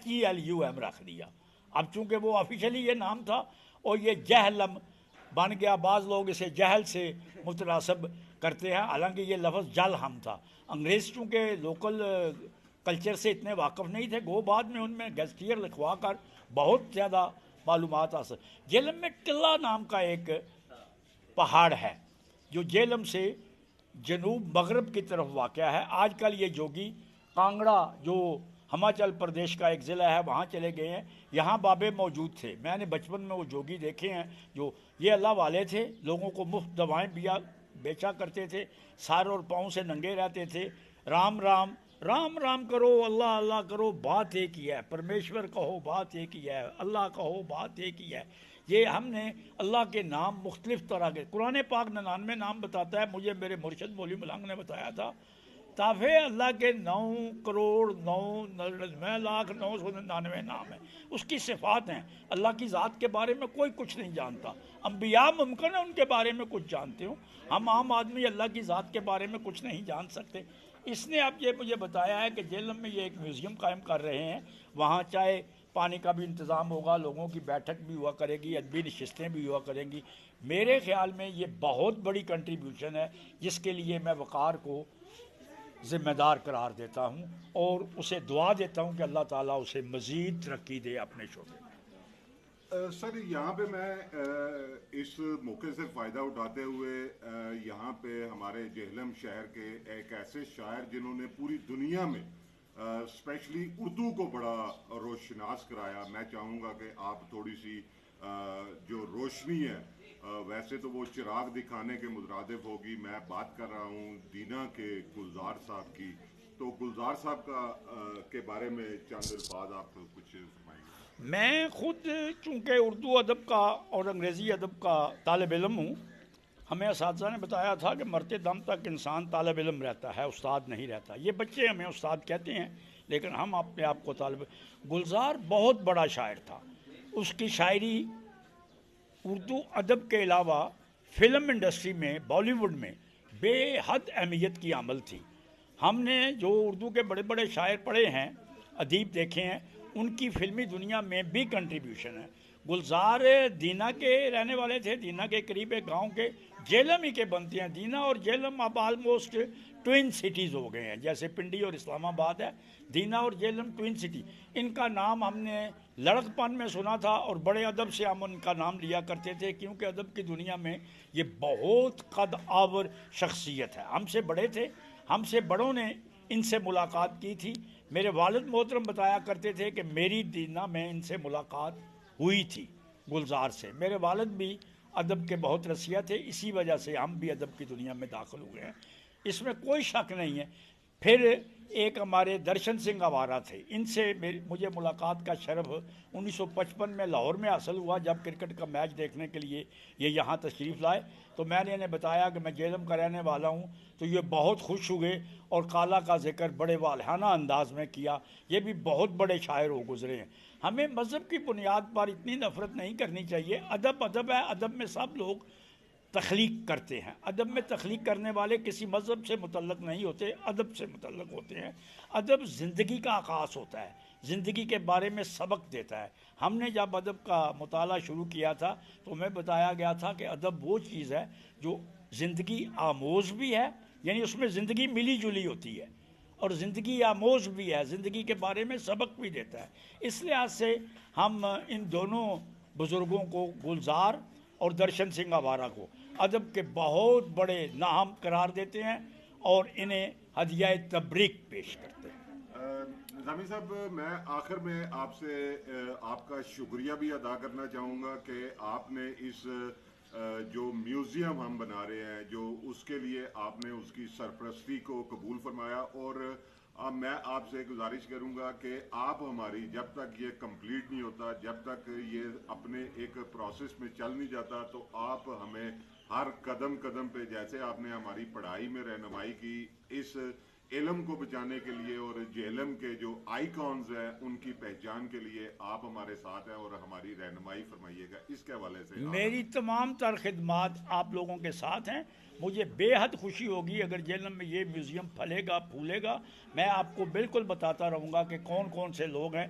HELUM رکھ دیا. اب چونکہ وہ آفیشلی یہ نام تھا اور یہ جہلم بن گیا. بعض لوگ اسے جہل سے متناسب کرتے ہیں، حالانکہ یہ لفظ جل ہم تھا. انگریز چونکہ لوکل کلچر سے اتنے واقف نہیں تھے، گو بعد میں ان میں گیسٹیئر لکھوا کر بہت زیادہ معلومات حاصل. جہلم میں ٹلہ نام کا ایک پہاڑ ہے جو جہلم سے جنوب مغرب کی طرف واقع ہے. آج کل یہ جوگی کانگڑا جو ہماچل پردیش کا ایک ضلع ہے وہاں چلے گئے ہیں. یہاں بابے موجود تھے، میں نے بچپن میں وہ جوگی دیکھے ہیں جو یہ اللہ والے تھے، لوگوں کو مفت دوائیں بیچا کرتے تھے، سار اور پاؤں سے ننگے رہتے تھے. رام رام رام رام کرو، اللہ اللہ کرو، بات ایک ہی ہے. پرمیشور کہو، بات ایک ہی ہے. اللہ کہو، بات ایک ہی ہے. یہ ہم نے اللہ کے نام مختلف طرح کے، قرآن پاک 99 نام بتاتا ہے. مجھے میرے مرشد مولوی ملنگ نے بتایا تھا تافے اللہ کے 9,09,99,999 نام ہیں، اس کی صفات ہیں. اللہ کی ذات کے بارے میں کوئی کچھ نہیں جانتا. انبیاء ممکن ہے ان کے بارے میں کچھ جانتے ہوں، ہم عام آدمی اللہ کی ذات کے بارے میں کچھ نہیں جان سکتے. اس نے اب یہ مجھے بتایا ہے کہ جہلم میں یہ ایک میوزیم قائم کر رہے ہیں. وہاں چاہے پانی کا بھی انتظام ہوگا، لوگوں کی بیٹھک بھی ہوا کرے گی، ادبی نشستیں بھی ہوا کریں گی. میرے خیال میں یہ بہت بڑی کنٹریبیوشن ہے جس کے لیے میں وقار کو ذمہ دار قرار دیتا ہوں اور اسے دعا دیتا ہوں کہ اللہ تعالیٰ اسے مزید ترقی دے اپنے شعبے میں. سر یہاں پہ میں اس موقع سے فائدہ اٹھاتے ہوئے یہاں پہ ہمارے جہلم شہر کے ایک ایسے شاعر جنہوں نے پوری دنیا میں اسپیشلی اردو کو بڑا روشناس کرایا، میں چاہوں گا کہ آپ تھوڑی سی جو روشنی ہے، ویسے تو وہ چراغ دکھانے کے مترادف ہوگی. میں بات کر رہا ہوں دینا کے گلزار صاحب کی. تو گلزار صاحب کے بارے میں چند الفاظ آپ کچھ فرمائیں گے؟ میں خود چونکہ اردو ادب کا اور انگریزی ادب کا طالب علم ہوں. ہمیں اساتذہ نے بتایا تھا کہ مرتے دم تک انسان طالب علم رہتا ہے، استاد نہیں رہتا. یہ بچے ہمیں استاد کہتے ہیں لیکن ہم اپنے آپ کو طالب. گلزار بہت بڑا شاعر تھا. اس کی شاعری اردو ادب کے علاوہ فلم انڈسٹری میں، بالی ووڈ میں بے حد اہمیت کی عمل تھی. ہم نے جو اردو کے بڑے بڑے شاعر پڑھے ہیں، ادیب دیکھے ہیں، ان کی فلمی دنیا میں بھی کنٹریبیوشن ہے. گلزار دینا کے رہنے والے تھے، دینا کے قریب ایک گاؤں کے، جہلم ہی کے بنتے ہیں. دینا اور جہلم اب آلموسٹ ٹوئن سٹیز ہو گئے ہیں، جیسے پنڈی اور اسلام آباد ہے. دینا اور جہلم ٹوئن سٹی. ان کا نام ہم نے لڑک پن میں سنا تھا اور بڑے ادب سے ہم ان کا نام لیا کرتے تھے، کیونکہ ادب کی دنیا میں یہ بہت قد آور شخصیت ہے. ہم سے بڑے تھے، ہم سے بڑوں نے ان سے ملاقات کی تھی. میرے والد محترم بتایا کرتے تھے کہ میری دینا میں ان سے ملاقات ہوئی تھی، گلزار سے. میرے والد بھی ادب کے بہت رسیہ تھے، اسی وجہ سے ہم بھی ادب کی دنیا میں داخل ہوئے ہیں، اس میں کوئی شک نہیں ہے. پھر ایک ہمارے درشن سنگھ آوارہ تھے، ان سے مجھے ملاقات کا شرف 1955 میں لاہور میں حاصل ہوا جب کرکٹ کا میچ دیکھنے کے لیے یہ یہاں تشریف لائے. تو میں نے انہیں بتایا کہ میں جہلم کا رہنے والا ہوں، تو یہ بہت خوش ہوئے اور کالا کا ذکر بڑے والہانہ انداز میں کیا. یہ بھی بہت بڑے شاعر ہو گزرے ہیں. ہمیں مذہب کی بنیاد پر اتنی نفرت نہیں کرنی چاہیے. ادب ادب ہے، ادب میں سب لوگ تخلیق کرتے ہیں. ادب میں تخلیق کرنے والے کسی مذہب سے متعلق نہیں ہوتے، ادب سے متعلق ہوتے ہیں. ادب زندگی کا آغاز ہوتا ہے، زندگی کے بارے میں سبق دیتا ہے. ہم نے جب ادب کا مطالعہ شروع کیا تھا تو ہمیں بتایا گیا تھا کہ ادب وہ چیز ہے جو زندگی آموز بھی ہے، یعنی اس میں زندگی ملی جلی ہوتی ہے، اور زندگی آموز بھی ہے، زندگی کے بارے میں سبق بھی دیتا ہے. اس لحاظ سے ہم ان دونوں بزرگوں کو، گلزار اور درشن سنگھ آوارہ کو، ادب کے بہت بڑے نام قرار دیتے ہیں اور انہیں ہدیہ تبریک پیش کرتے ہیں. نظامی صاحب، میں آخر میں آپ سے آپ کا شکریہ بھی ادا کرنا چاہوں گا کہ آپ نے اس جو میوزیم ہم بنا رہے ہیں، جو اس کے لیے آپ نے اس کی سرپرستی کو قبول فرمایا. اور میں آپ سے گزارش کروں گا کہ آپ ہماری، جب تک یہ کمپلیٹ نہیں ہوتا، جب تک یہ اپنے ایک پروسیس میں چل نہیں جاتا، تو آپ ہمیں ہر قدم قدم پہ، جیسے آپ نے ہماری پڑھائی میں رہنمائی کی، اس علم کو بچانے کے لیے اور جہلم کے جو آئیکونز ہیں ان کی پہچان کے لیے آپ ہمارے ساتھ ہیں اور ہماری رہنمائی فرمائیے گا. اس کے حوالے سے میری تمام تر خدمات آپ لوگوں کے ساتھ ہیں. مجھے بے حد خوشی ہوگی اگر جہلم میں یہ میوزیم پھلے گا، پھولے گا. میں آپ کو بالکل بتاتا رہوں گا کہ کون کون سے لوگ ہیں.